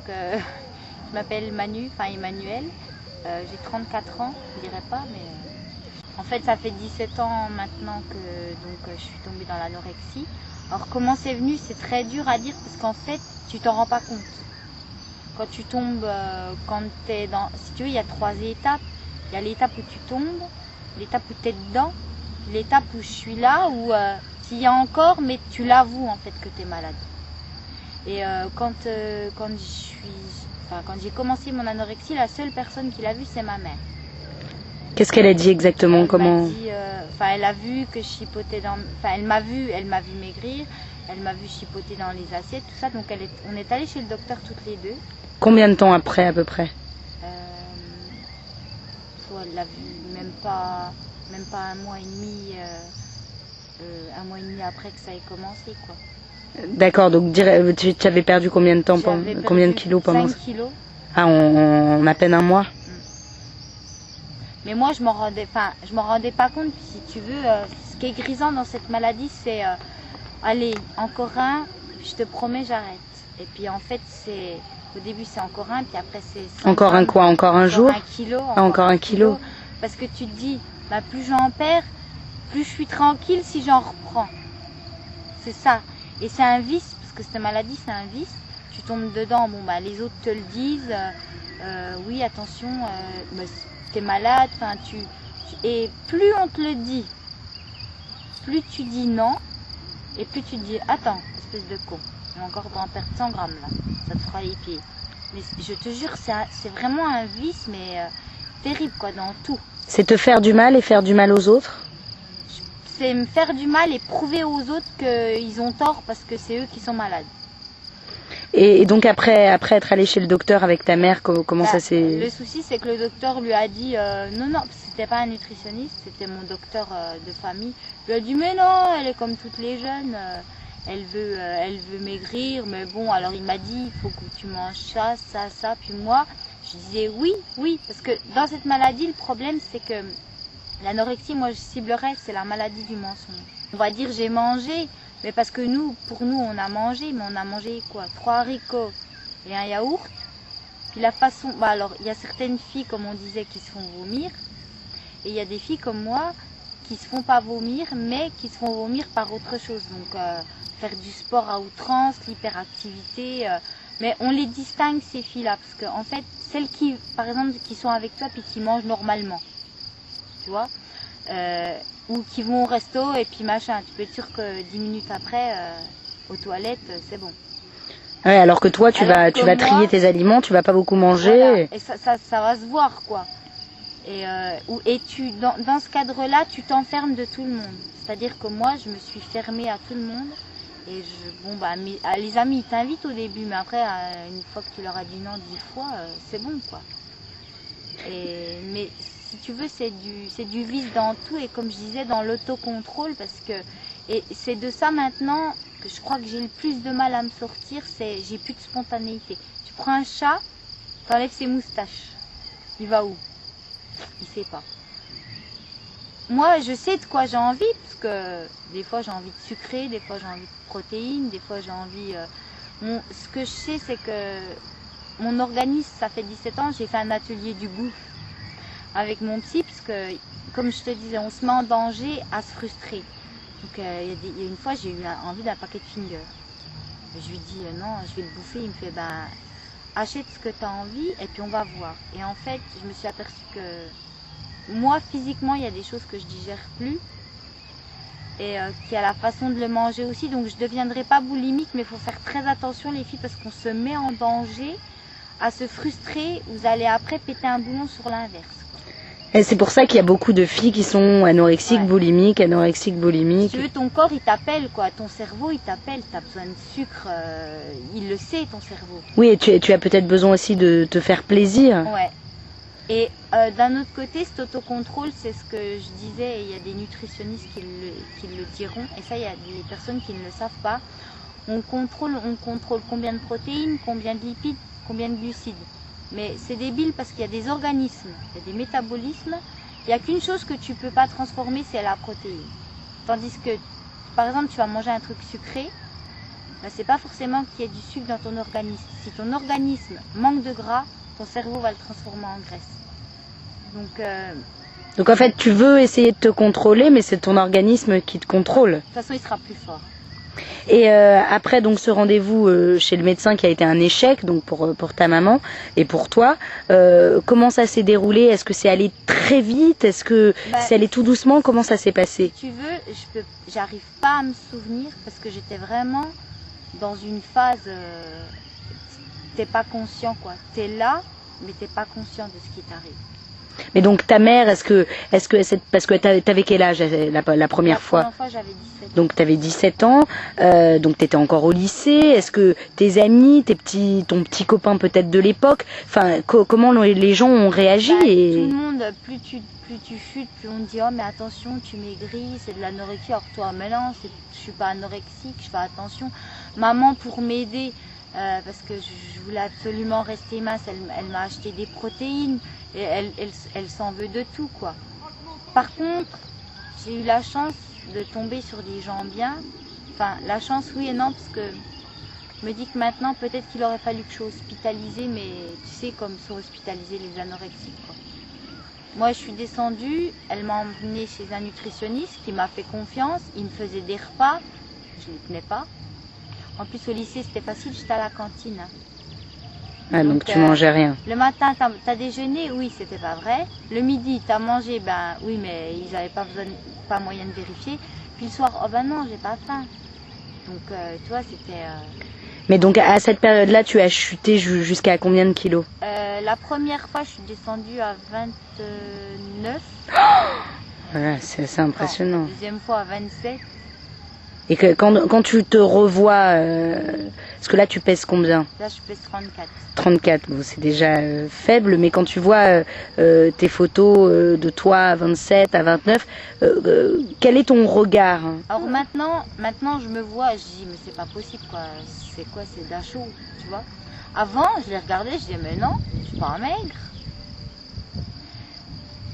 je m'appelle Emmanuel. J'ai 34 ans, je dirais pas, mais en fait ça fait 17 ans maintenant que je suis tombée dans l'anorexie. Alors comment c'est venu, c'est très dur à dire parce qu'en fait tu t'en rends pas compte. Quand tu tombes, quand tu es dans... Si tu veux, il y a 3 étapes. Il y a l'étape où tu tombes, l'étape où tu es dedans, l'étape où je suis là, où tu y es encore, mais tu l'avoues en fait que tu es malade. Et quand j'ai commencé mon anorexie, la seule personne qui l'a vu, c'est ma mère. Qu'est-ce qu'elle a dit exactement? Comment? Elle a vu que je chipotais dans... elle m'a vu maigrir, elle m'a vu chipoter dans les assiettes, tout ça. Donc on est allé chez le docteur toutes les deux. Combien de temps après à peu près? Elle l'a vu même pas 1 mois et demi, 1 mois et demi après que ça ait commencé, quoi. D'accord, donc tu avais perdu combien de temps, combien de kilos pendant 5 kilos. Ah, en à peine un mois. Mais moi, je m'en rendais pas compte, si tu veux. Ce qui est grisant dans cette maladie, c'est allez, encore un, je te promets, j'arrête. Et puis en fait, au début, c'est encore un, puis après, c'est... Encore un quoi? Encore un jour? Un kilo. Encore un kilo. Parce que tu te dis, plus j'en perds, plus je suis tranquille si j'en reprends. C'est ça. Et c'est un vice, parce que cette maladie, c'est un vice. Tu tombes dedans, les autres te le disent. Oui, attention, t'es malade. Et plus on te le dit, plus tu dis non, et plus tu te dis, attends, espèce de con, j'ai encore en perdre 100 grammes là, ça te fera les pieds. Mais je te jure, c'est vraiment un vice, mais terrible, quoi, dans tout. C'est te faire du mal et faire du mal aux autres? C'est me faire du mal et prouver aux autres qu'ils ont tort parce que c'est eux qui sont malades. Et donc après être allé chez le docteur avec ta mère, comment ça s'est... Le souci, c'est que le docteur lui a dit non, c'était pas un nutritionniste, c'était mon docteur de famille. Il lui a dit mais non, elle est comme toutes les jeunes, elle veut maigrir, mais bon, alors il m'a dit il faut que tu manges ça, puis moi je disais oui, parce que dans cette maladie, le problème c'est que l'anorexie, moi je ciblerais, c'est la maladie du mensonge. On va dire j'ai mangé, mais parce que pour nous on a mangé, mais on a mangé quoi? 3 haricots et un yaourt. Puis la façon, alors il y a certaines filles comme on disait qui se font vomir, et il y a des filles comme moi qui se font pas vomir, mais qui se font vomir par autre chose. Donc faire du sport à outrance, l'hyperactivité, mais on les distingue ces filles-là, parce que en fait celles qui, par exemple, qui sont avec toi puis qui mangent normalement, tu vois, ou qui vont au resto et puis machin, tu peux être sûr que 10 minutes après, aux toilettes, c'est bon. Ouais, alors que toi, tu vas trier tes aliments, tu vas pas beaucoup manger. Voilà, et ça va se voir, quoi. Et dans ce cadre-là, tu t'enfermes de tout le monde. C'est-à-dire que moi, je me suis fermée à tout le monde. Et les amis, ils t'invitent au début, mais après, une fois que tu leur as dit non 10 fois, c'est bon, quoi. Mais si tu veux, c'est du vice dans tout, et comme je disais, dans l'autocontrôle, parce que c'est de ça maintenant que je crois que j'ai le plus de mal à me sortir, j'ai plus de spontanéité. Tu prends un chat, t'enlèves ses moustaches, il va où? Il sait pas. Moi, je sais de quoi j'ai envie, parce que des fois j'ai envie de sucré, des fois j'ai envie de protéines, des fois j'ai envie... ce que je sais, c'est que mon organisme, ça fait 17 ans, j'ai fait un atelier du goût avec mon psy, parce que, comme je te disais, on se met en danger à se frustrer. Donc il y a une fois, j'ai eu envie d'un paquet de fingers. Je lui dis non, je vais le bouffer. Il me fait achète ce que tu as envie et puis on va voir. Et en fait, je me suis aperçue que moi, physiquement, il y a des choses que je digère plus. Et qu'il y a la façon de le manger aussi. Donc je ne deviendrai pas boulimique, mais il faut faire très attention les filles, parce qu'on se met en danger à se frustrer. Vous allez après péter un boulon sur l'inverse. Et c'est pour ça qu'il y a beaucoup de filles qui sont anorexiques, boulimiques. Si tu veux, ton corps, il t'appelle, quoi. Ton cerveau, il t'appelle. Tu as besoin de sucre. Il le sait, ton cerveau. Oui, et tu as peut-être besoin aussi de te faire plaisir. Ouais. Et d'un autre côté, cet autocontrôle, c'est ce que je disais, et il y a des nutritionnistes qui le diront. Et ça, il y a des personnes qui ne le savent pas. On contrôle combien de protéines, combien de lipides, combien de glucides. Mais c'est débile parce qu'il y a des organismes, il y a des métabolismes. Il n'y a qu'une chose que tu ne peux pas transformer, c'est la protéine. Tandis que, par exemple, tu vas manger un truc sucré, bah, c'est pas forcément qu'il y ait du sucre dans ton organisme. Si ton organisme manque de gras, ton cerveau va le transformer en graisse. Donc en fait, tu veux essayer de te contrôler, mais c'est ton organisme qui te contrôle. De toute façon, il sera plus fort. Et après donc ce rendez-vous chez le médecin qui a été un échec donc pour ta maman et pour toi, comment ça s'est déroulé? Est-ce que c'est allé très vite? Est-ce que c'est allé tout doucement? Comment ça s'est passé? Si tu veux, j'arrive pas à me souvenir parce que j'étais vraiment dans une phase, t'es pas conscient quoi. T'es là, mais t'es pas conscient de ce qui t'arrive. Mais donc ta mère, est-ce que parce que t'avais quel âge la première fois? La première fois, j'avais 17 ans. Donc t'avais 17 ans, donc t'étais encore au lycée. Est-ce que tes amis, ton petit copain peut-être de l'époque, enfin comment les gens ont réagi? Tout le monde, plus tu chutes, plus on te dit oh mais attention tu maigris, c'est de l'anorexie. Alors toi mais non, je suis pas anorexique, je fais attention. Maman pour m'aider. Parce que je voulais absolument rester mince, elle m'a acheté des protéines et elle s'en veut de tout quoi. Par contre, j'ai eu la chance de tomber sur des gens bien. Enfin, la chance oui et non parce que je me dis que maintenant peut-être qu'il aurait fallu que je sois hospitalisée, mais tu sais comme sont hospitalisés les anorexiques quoi. Moi je suis descendue, elle m'a emmenée chez un nutritionniste qui m'a fait confiance, il me faisait des repas, je ne les tenais pas. En plus au lycée c'était facile, j'étais à la cantine. Ah, donc tu mangeais rien. Le matin t'as déjeuné, oui c'était pas vrai. Le midi t'as mangé, ben oui mais ils n'avaient pas moyen de vérifier. Puis le soir, oh ben non j'ai pas faim. Donc tu vois c'était... Mais donc à cette période-là tu as chuté jusqu'à combien de kilos? La première fois je suis descendue à 29. Voilà, c'est assez impressionnant. La deuxième fois à 27. Et que quand tu te revois, parce que là tu pèses combien? Là je pèse 34. 34, bon c'est déjà faible, mais quand tu vois tes photos de toi à 27, à 29, quel est ton regard? Alors maintenant je me vois, je dis mais c'est pas possible quoi, c'est quoi, c'est Dachau, tu vois. Avant je les regardais, je disais mais non, je suis pas maigre.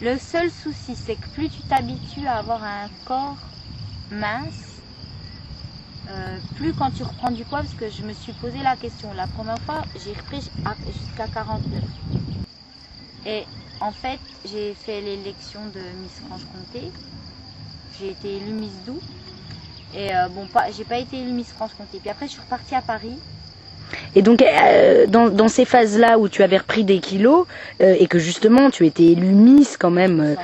Le seul souci c'est que plus tu t'habitues à avoir un corps mince, plus quand tu reprends du poids, parce que je me suis posé la question. La première fois, j'ai repris jusqu'à 49. Et en fait, j'ai fait l'élection de Miss Franche-Comté. J'ai été élue Miss Doubs. Et j'ai pas été élue Miss Franche-Comté. Puis après, je suis repartie à Paris. Et donc, dans ces phases-là où tu avais repris des kilos, et que justement, tu étais élue Miss quand même,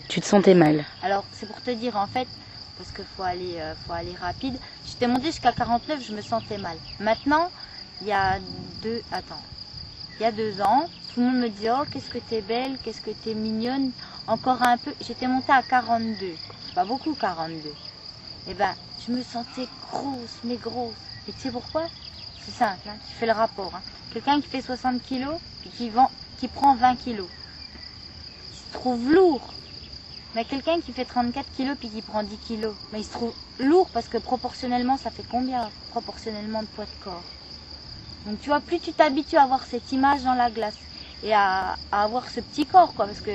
tu te sentais mal. Alors, c'est pour te dire, en fait, parce qu'il faut aller rapide. J'étais montée jusqu'à 49, je me sentais mal. Maintenant, il y a 2 ans, tout le monde me dit oh qu'est-ce que t'es belle, qu'est-ce que t'es mignonne, encore un peu. J'étais montée à 42, c'est pas beaucoup 42. Et ben, je me sentais grosse, mais grosse. Et tu sais pourquoi? C'est simple, hein, tu fais le rapport. Hein. Quelqu'un qui fait 60 kilos et qui prend 20 kilos, il se trouve lourd. Mais quelqu'un qui fait 34 kilos puis qui prend 10 kilos, mais il se trouve lourd parce que proportionnellement, ça fait combien proportionnellement de poids de corps? Donc tu vois, plus tu t'habitues à avoir cette image dans la glace et à avoir ce petit corps, quoi, parce que,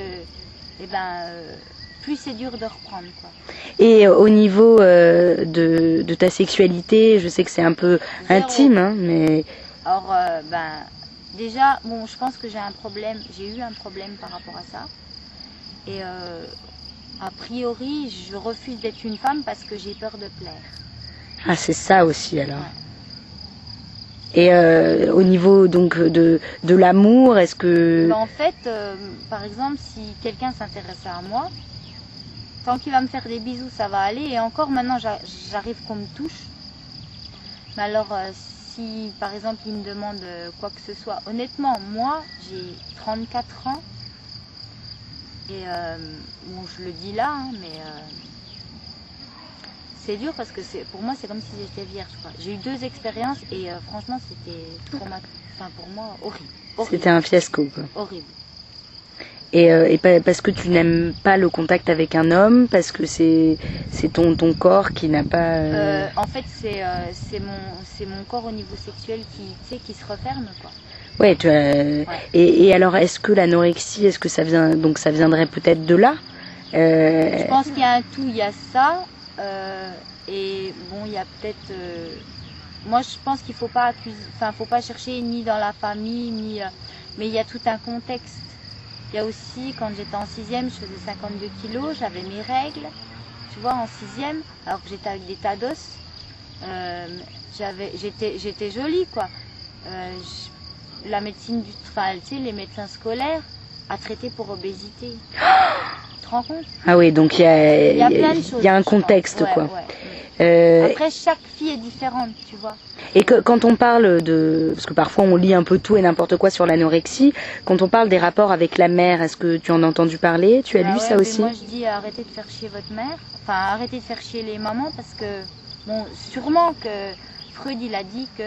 plus c'est dur de reprendre, quoi. Et au niveau de ta sexualité, je sais que c'est un peu intime, hein, mais... Alors, déjà, bon, je pense que j'ai eu un problème par rapport à ça. Et a priori, je refuse d'être une femme parce que j'ai peur de plaire. Ah, c'est ça aussi alors. Ouais. Et au niveau donc de l'amour, est-ce que... En fait, par exemple, si quelqu'un s'intéressait à moi, tant qu'il va me faire des bisous, ça va aller. Et encore maintenant, j'arrive qu'on me touche. Mais alors, si par exemple, il me demande quoi que ce soit, honnêtement, moi, j'ai 34 ans. Et bon, je le dis là, hein, mais c'est dur parce que pour moi, c'est comme si j'étais vierge. J'ai eu 2 expériences et franchement, c'était pour moi horrible. C'était un fiasco, quoi. Horrible. Et parce que tu n'aimes pas le contact avec un homme, parce que c'est ton corps qui n'a pas... En fait, c'est mon corps au niveau sexuel qui se referme, quoi. Ouais, et alors est-ce que l'anorexie, est-ce que ça viendrait peut-être de là? Je pense qu'il y a un tout, il y a ça, et bon, il y a peut-être moi je pense qu'il faut pas accuser, enfin faut pas chercher ni dans la famille, ni mais il y a tout un contexte. Il y a aussi, quand j'étais en 6e, je faisais 52 kilos, j'avais mes règles, tu vois, en 6e, alors que j'étais avec des tas d'os. J'étais jolie, quoi. La médecine, enfin, tu sais, les médecins scolaires a traité pour obésité. Tu te rends compte? Ah oui, donc il y a plein de choses. Il y a un contexte, ouais, quoi. Ouais. Après, chaque fille est différente, tu vois. Et quand on parle de... Parce que parfois on lit un peu tout et n'importe quoi sur l'anorexie, quand on parle des rapports avec la mère, est-ce que tu en as entendu parler? Tu as lu ça aussi? Moi je dis arrêtez de faire chier votre mère, enfin arrêtez de faire chier les mamans parce que, bon, sûrement que Freud il a dit que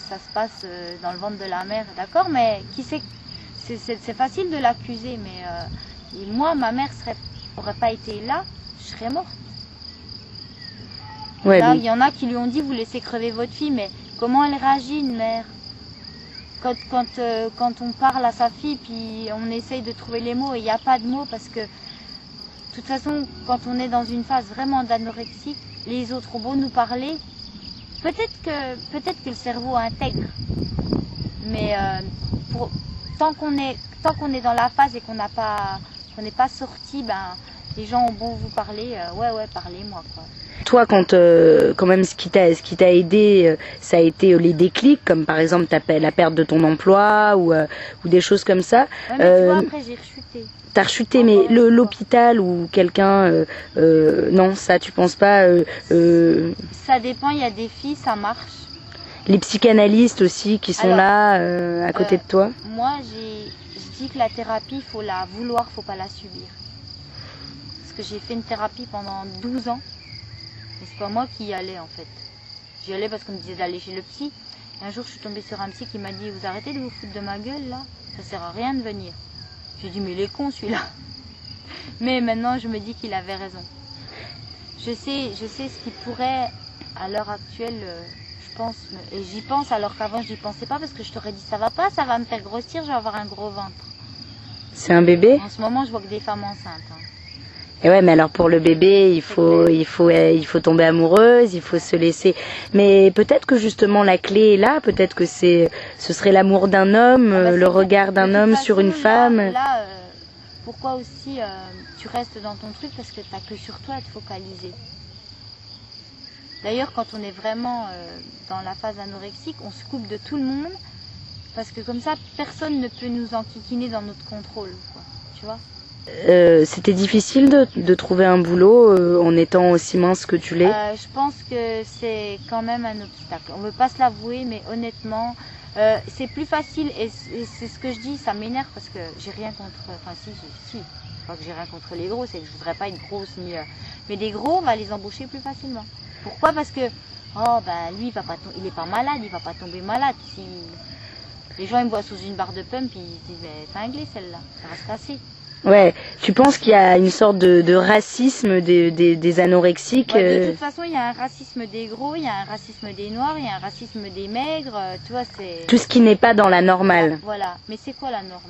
ça se passe dans le ventre de la mère, d'accord, mais qui sait, c'est facile de l'accuser, mais moi ma mère aurait pas été là, je serais morte. Ouais, là, il y en a qui lui ont dit vous laissez crever votre fille, mais comment elle réagit une mère quand on parle à sa fille puis on essaye de trouver les mots et il n'y a pas de mots parce que de toute façon quand on est dans une phase vraiment d'anorexie, les autres ont beau nous parler, peut-être que le cerveau intègre, mais tant qu'on est dans la phase et qu'on n'est pas sorti, ben les gens ont beau vous parler, ouais parlez-moi quoi. Toi, quand même ce qui t'a aidé, ça a été les déclics, comme par exemple la perte de ton emploi ou des choses comme ça. Ouais, mais tu vois, après j'ai rechuté. T'as rechuté, mais l'hôpital ou quelqu'un, non, ça tu penses pas Ça dépend, il y a des filles, ça marche. Les psychanalystes aussi qui sont là à côté de toi. Moi, je dis que la thérapie, faut la vouloir, faut pas la subir. Parce que j'ai fait une thérapie pendant 12 ans. Mais c'est pas moi qui y allais en fait. J'y allais parce qu'on me disait d'aller chez le psy. Et un jour je suis tombée sur un psy qui m'a dit vous arrêtez de vous foutre de ma gueule là, ça sert à rien de venir. J'ai dit mais il est con celui-là. Mais maintenant je me dis qu'il avait raison. Je sais ce qui pourrait à l'heure actuelle, je pense, et j'y pense alors qu'avant j'y pensais pas parce que je t'aurais dit ça va pas, ça va me faire grossir, je vais avoir un gros ventre. C'est un bébé? En ce moment je vois que des femmes enceintes. Hein. Et ouais, mais alors pour le bébé, il faut tomber amoureuse, il faut se laisser. Mais peut-être que justement la clé est là, peut-être que ce serait l'amour d'un homme, le regard d'un homme sur une femme. Là, pourquoi aussi tu restes dans ton truc parce que t'as que sur toi à te focaliser. D'ailleurs, quand on est vraiment dans la phase anorexique, on se coupe de tout le monde parce que comme ça, personne ne peut nous enquiquiner dans notre contrôle, quoi. Tu vois? C'était difficile de trouver un boulot en étant aussi mince que tu l'es? Je pense que c'est quand même un obstacle. On ne veut pas se l'avouer, mais honnêtement, c'est plus facile et c'est ce que je dis, ça m'énerve parce que j'ai rien contre. Enfin, si, pas que j'ai rien contre les gros, c'est que je voudrais pas être grosse ni. Mais des gros, on va les embaucher plus facilement. Pourquoi? Parce que lui, il est pas malade, il va pas tomber malade. Si les gens ils me voient sous une barre de pommes, puis ils disent mais cinglée celle-là, ça va se casser. Ouais, tu penses qu'il y a une sorte de racisme des anorexiques? De toute façon, il y a un racisme des gros, il y a un racisme des noirs, il y a un racisme des maigres, tu vois, c'est... Tout ce qui n'est pas dans la normale. Voilà, mais c'est quoi la norme?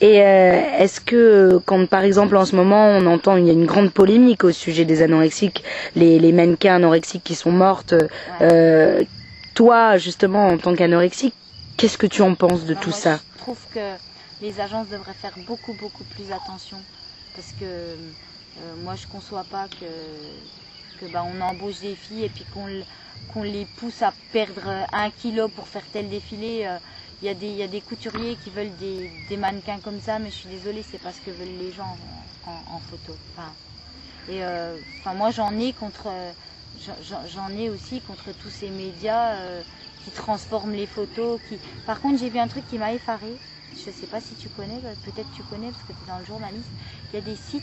Et est-ce que, quand par exemple en ce moment on entend, il y a une grande polémique au sujet des anorexiques, les mannequins anorexiques qui sont mortes, toi justement en tant qu'anorexique, qu'est-ce que tu en penses de tout ça? Je trouve que les agences devraient faire beaucoup plus attention parce que moi je conçois pas que on embauche des filles et puis qu'on les pousse à perdre 1 kilo pour faire tel défilé. Il y a des couturiers qui veulent des mannequins comme ça, mais je suis désolée, c'est pas ce que veulent les gens en photo. Moi j'en ai aussi contre tous ces médias qui transforment les photos. Par contre j'ai vu un truc qui m'a effarée. Je sais pas si tu connais, peut-être tu connais parce que tu es dans le journalisme. Il y a des sites.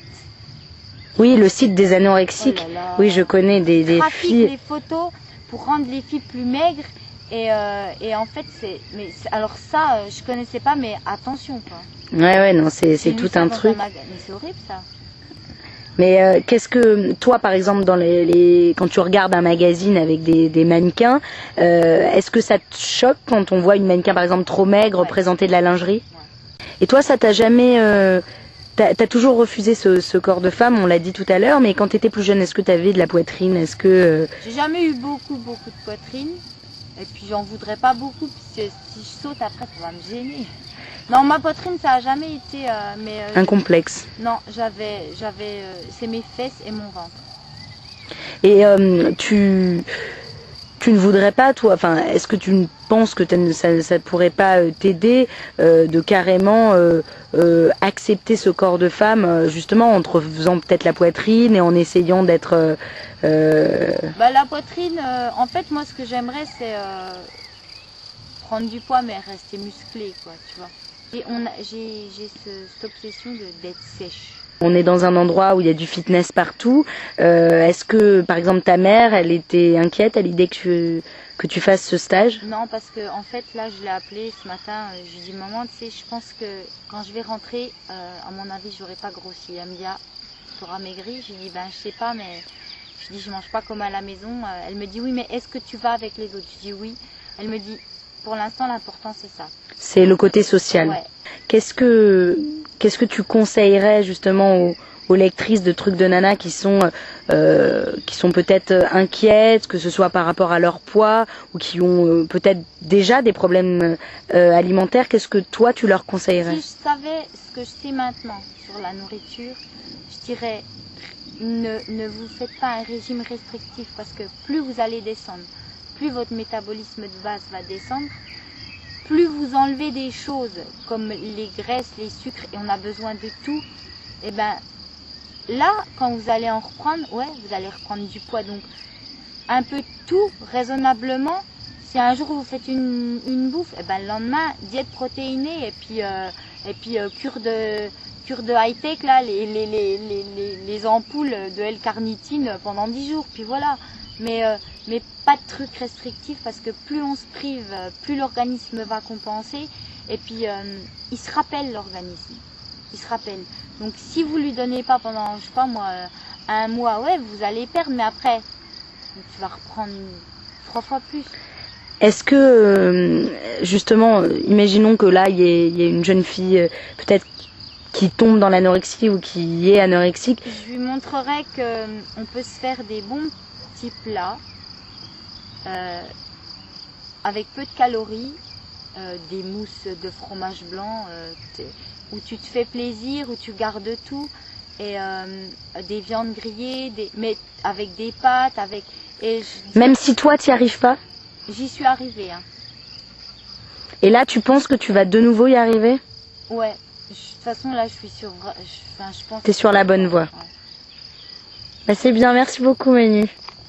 Oui, le site des anorexiques. Oh là là. Oui, je connais des filles. Les photos pour rendre les filles plus maigres. Et en fait, alors ça, je connaissais pas, mais attention quoi. Ouais, non, c'est tout un truc. Mais c'est horrible ça. Mais qu'est-ce que toi, par exemple, quand tu regardes un magazine avec des mannequins, est-ce que ça te choque quand on voit une mannequin, par exemple, trop maigre présenter de la lingerie? Et toi, ça t'a jamais t'as toujours refusé ce corps de femme, on l'a dit tout à l'heure, mais quand t'étais plus jeune, est-ce que t'avais de la poitrine? Est-ce que J'ai jamais eu beaucoup de poitrine. Et puis j'en voudrais pas beaucoup, puisque si je saute après, ça va me gêner. Non, ma poitrine, ça a jamais été... un complexe? Non, c'est mes fesses et mon ventre. Et tu ne voudrais pas, toi, enfin, est-ce que tu penses que ça pourrait pas t'aider de carrément accepter ce corps de femme, justement, en te refaisant peut-être la poitrine et en essayant d'être... La poitrine, en fait, moi, ce que j'aimerais, c'est prendre du poids, mais rester musclée, quoi, tu vois. Et j'ai cette obsession d'être sèche. On est dans un endroit où il y a du fitness partout. Est-ce que, par exemple, ta mère, elle était inquiète à l'idée que tu fasses ce stage? Non, parce que en fait, là, je l'ai appelée ce matin. Je lui ai dit, maman, tu sais, je pense que quand je vais rentrer, à mon avis, j'aurai pas grossi. Elle me dit, ah, tu auras maigri. Je lui dis, ben, je sais pas, mais je dis, je mange pas comme à la maison. Elle me dit, oui, mais est-ce que tu vas avec les autres? Je dis, oui. Elle me dit, pour l'instant, l'important, c'est ça. C'est le côté social. Ouais. Qu'est-ce que tu conseillerais justement aux lectrices de trucs de nana qui sont peut-être inquiètes, que ce soit par rapport à leur poids ou qui ont peut-être déjà des problèmes alimentaires? Qu'est-ce que toi tu leur conseillerais? Si je savais ce que je sais maintenant sur la nourriture, je dirais ne vous faites pas un régime restrictif, parce que plus vous allez descendre, plus votre métabolisme de base va descendre, plus vous enlevez des choses comme les graisses, les sucres, et on a besoin de tout, et ben là, quand vous allez en reprendre, ouais, vous allez reprendre du poids. Donc un peu tout, raisonnablement. Si un jour vous faites une bouffe, et ben le lendemain, diète protéinée, et puis cure de high-tech, là, les ampoules de L-carnitine pendant 10 jours, puis voilà. Mais pas de trucs restrictifs, parce que plus on se prive, plus l'organisme va compenser, et puis il se rappelle, l'organisme. Il se rappelle. Donc si vous lui donnez pas pendant, je sais pas moi, un mois, ouais, vous allez perdre, mais après, tu vas reprendre 3 fois plus. Est-ce que, justement, imaginons que là, il y ait une jeune fille, peut-être qui tombe dans l'anorexie ou qui est anorexique. Je lui montrerai qu'on peut se faire des bons petits plats avec peu de calories, des mousses de fromage blanc où tu te fais plaisir, où tu gardes tout, et des viandes grillées, mais avec des pâtes, Même si toi t'y arrives pas? J'y suis arrivée. Hein. Et là, tu penses que tu vas de nouveau y arriver? Ouais. De toute façon, là, je suis sur... je pense. T'es sur la bonne voie. Ouais. Bah, c'est bien, merci beaucoup Manu.